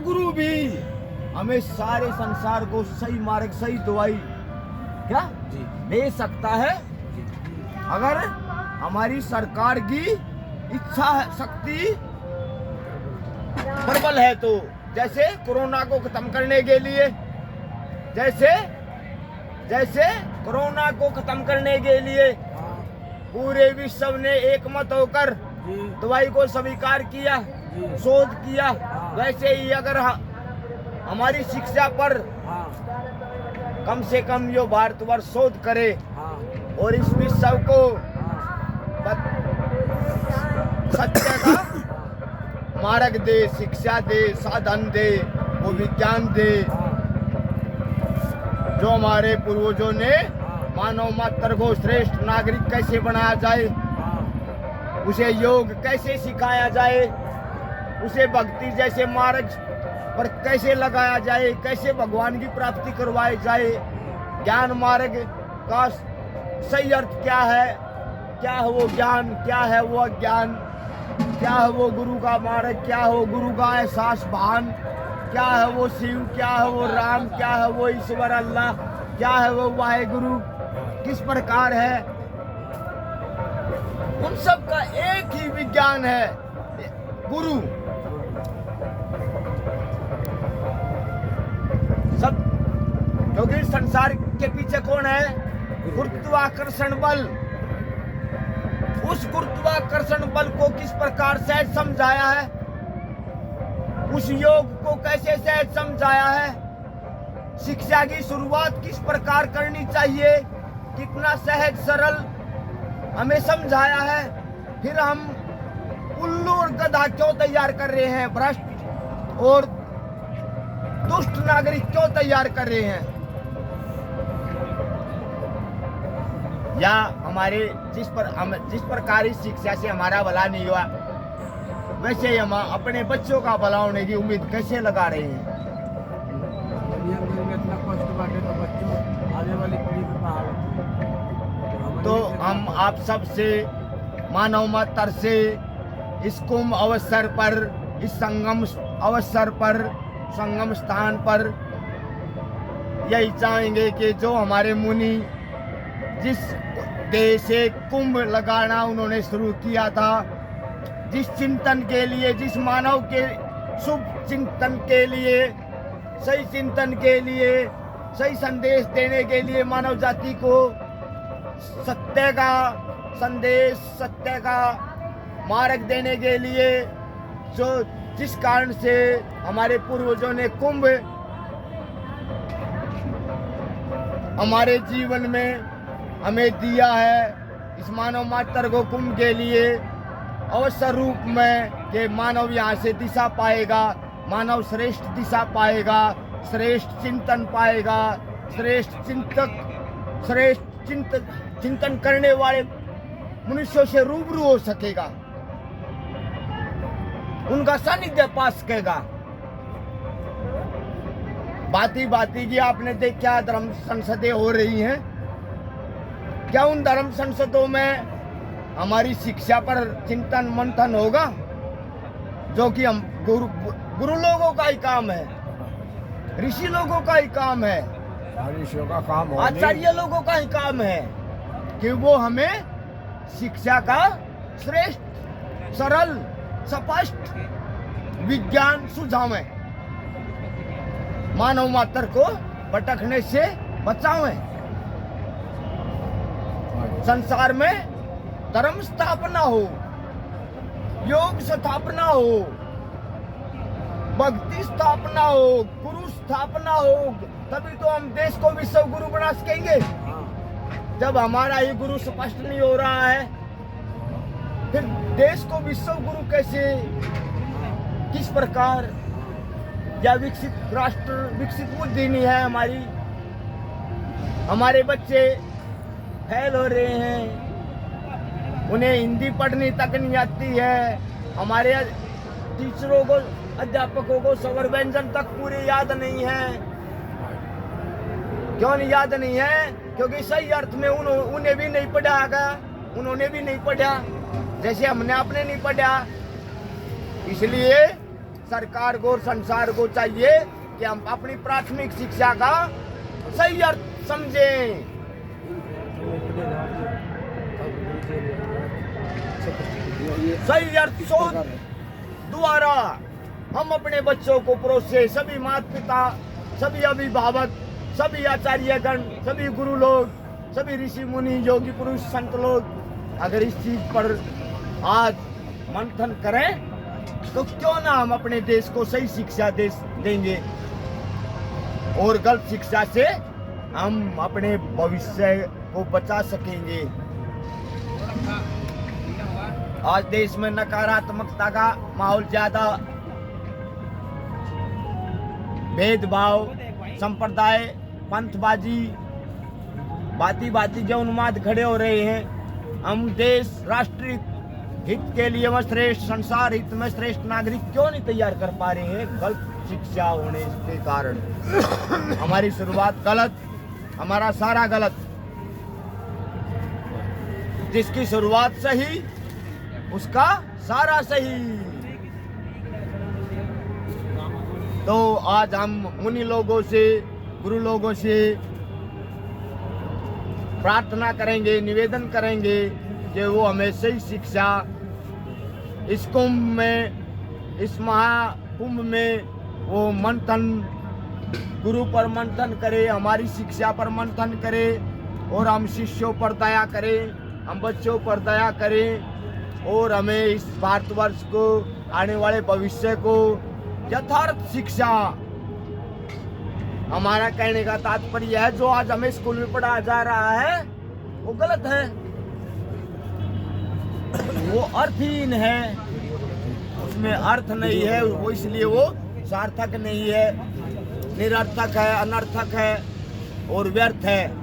गुरु भी हमें सारे संसार को सही मार्ग, सही दवाई क्या दे सकता है अगर हमारी सरकार की इच्छा शक्ति प्रबल है तो। जैसे कोरोना को खत्म करने के लिए, जैसे कोरोना को खत्म करने के लिए पूरे विश्व ने एकमत होकर दवाई को स्वीकार किया, शोध किया, वैसे ही अगर हमारी शिक्षा पर कम से कम यो भारतवर्ष शोध करे और इस विश्व को सत्य का मार्ग दे, शिक्षा दे, साधन दे, वो विज्ञान दे जो हमारे पूर्वजों ने मानव मात्र को श्रेष्ठ नागरिक कैसे बनाया जाए, उसे योग कैसे सिखाया जाए, उसे भक्ति जैसे मार्ग पर कैसे लगाया जाए, कैसे भगवान की प्राप्ति करवाई जाए, ज्ञान मार्ग का सही अर्थ क्या है वो ज्ञान, क्या है वो अज्ञान, क्या है वो गुरु का मार्ग, क्या है वो गुरु का एहसास भान, क्या है वो शिव, क्या है वो राम, क्या है वो ईश्वर अल्लाह, क्या है वो वाहेगुरु, किस प्रकार है, उन सब का एक ही विज्ञान है, गुरु। सब क्योंकि संसार के पीछे कौन है? गुरुत्वाकर्षण बल। उस गुरुत्वाकर्षण बल को किस प्रकार सहज समझाया है, उस योग को कैसे सहज समझाया है, शिक्षा की शुरुआत किस प्रकार करनी चाहिए, कितना सहज सरल हमें समझाया है। फिर हम उल्लू और गधा क्यों तैयार कर रहे हैं, भ्रष्ट और दुष्ट नागरिक क्यों तैयार कर रहे हैं, या हमारे जिस प्रकार इस शिक्षा से हमारा भला नहीं हुआ, वैसे ही हम अपने बच्चों का भला होने की उम्मीद कैसे लगा रहे हैं। तो हम आप सब से मानव मात्र से इस कुंभ अवसर पर, इस संगम अवसर पर, संगम स्थान पर यही चाहेंगे कि जो हमारे मुनि जिस देश से कुंभ लगाना उन्होंने शुरू किया था, जिस चिंतन के लिए, जिस मानव के शुभ चिंतन के लिए, सही चिंतन के लिए, सही संदेश देने के लिए, मानव जाति को सत्य का संदेश, सत्य का मार्ग देने के लिए, जो जिस कारण से हमारे पूर्वजों ने कुंभ हमारे जीवन में हमें दिया है, इस मानव मात्र को कुंभ के लिए अवसर रूप में कि मानव यहाँ से दिशा पाएगा, मानव श्रेष्ठ दिशा पाएगा, श्रेष्ठ चिंतन पाएगा, श्रेष्ठ चिंतक, श्रेष्ठ चिंतन करने वाले मनुष्यों से रूबरू हो सकेगा, उनका सानिध्य पा सकेगा। बाती बाती की आपने देखा धर्म संसदें हो रही हैं, क्या उन धर्म संसदों में हमारी शिक्षा पर चिंतन मंथन होगा? जो कि हम गुरु लोगों का ही काम है, ऋषि लोगों का ही काम है, ऋषियों का काम, आचार्य लोगों का ही काम है कि वो हमें शिक्षा का श्रेष्ठ, सरल, स्पष्ट विज्ञान सुझावें, मानव मात्र को भटकने से बचावें, संसार में धर्म स्थापना हो, योग स्थापना हो, भक्ति स्थापना हो, गुरु स्थापना हो, तभी तो हम देश को विश्व गुरु बना सकेंगे। जब हमारा ही गुरु स्पष्ट नहीं हो रहा है, फिर देश को विश्व गुरु कैसे, किस प्रकार? या विकसित राष्ट्र, विकसित बुद्धि नहीं है हमारी, हमारे बच्चे फेल हो रहे हैं, उन्हें हिंदी पढ़नी तक नहीं आती है, हमारे टीचरों को, अध्यापकों को स्वर व्यंजन तक पूरे याद नहीं है। क्यों नहीं याद नहीं है? क्योंकि सही अर्थ में उन्हें भी नहीं पढ़ा गया, उन्होंने भी नहीं पढ़ा, जैसे हमने आपने नहीं पढ़ा। इसलिए सरकार को और संसार को चाहिए कि हम अपनी प्राथमिक शिक्षा का सही अर्थ समझें। सही अर्थ शोध द्वारा हम अपने बच्चों को परोसे, सभी माता पिता, सभी अभिभावक, सभी आचार्यगण, सभी गुरु लोग, सभी ऋषि मुनि, योगी पुरुष, संत लोग अगर इस चीज पर आज मंथन करें तो क्यों ना हम अपने देश को सही शिक्षा देंगे और गलत शिक्षा से हम अपने भविष्य को बचा सकेंगे। आज देश में नकारात्मकता का माहौल ज्यादा, भेदभाव, संप्रदाय, पंथबाजी, बाती बाती जो उन्माद खड़े हो रहे हैं। हम देश राष्ट्रीय हित के लिए व श्रेष्ठ संसार हित में श्रेष्ठ नागरिक क्यों नहीं तैयार कर पा रहे हैं? गलत शिक्षा होने के कारण हमारी शुरुआत गलत, हमारा सारा गलत। जिसकी शुरुआत सही उसका सारा सही। तो आज हम मुनि लोगों से, गुरु लोगों से प्रार्थना करेंगे, निवेदन करेंगे कि वो हमें सही शिक्षा इस कुंभ में, इस महाकुंभ में वो मंथन, गुरु पर मंथन करे, हमारी शिक्षा पर मंथन करे और हम शिष्यों पर दया करें, हम बच्चों पर दया करें और हमें इस भारतवर्ष को, आने वाले भविष्य को यथार्थ शिक्षा। हमारा कहने का तात्पर्य है जो आज हमें स्कूल में पढ़ाया जा रहा है वो गलत है, वो अर्थहीन है, उसमें अर्थ नहीं है, वो इसलिए वो सार्थक नहीं है, निरर्थक है, अनर्थक है और व्यर्थ है।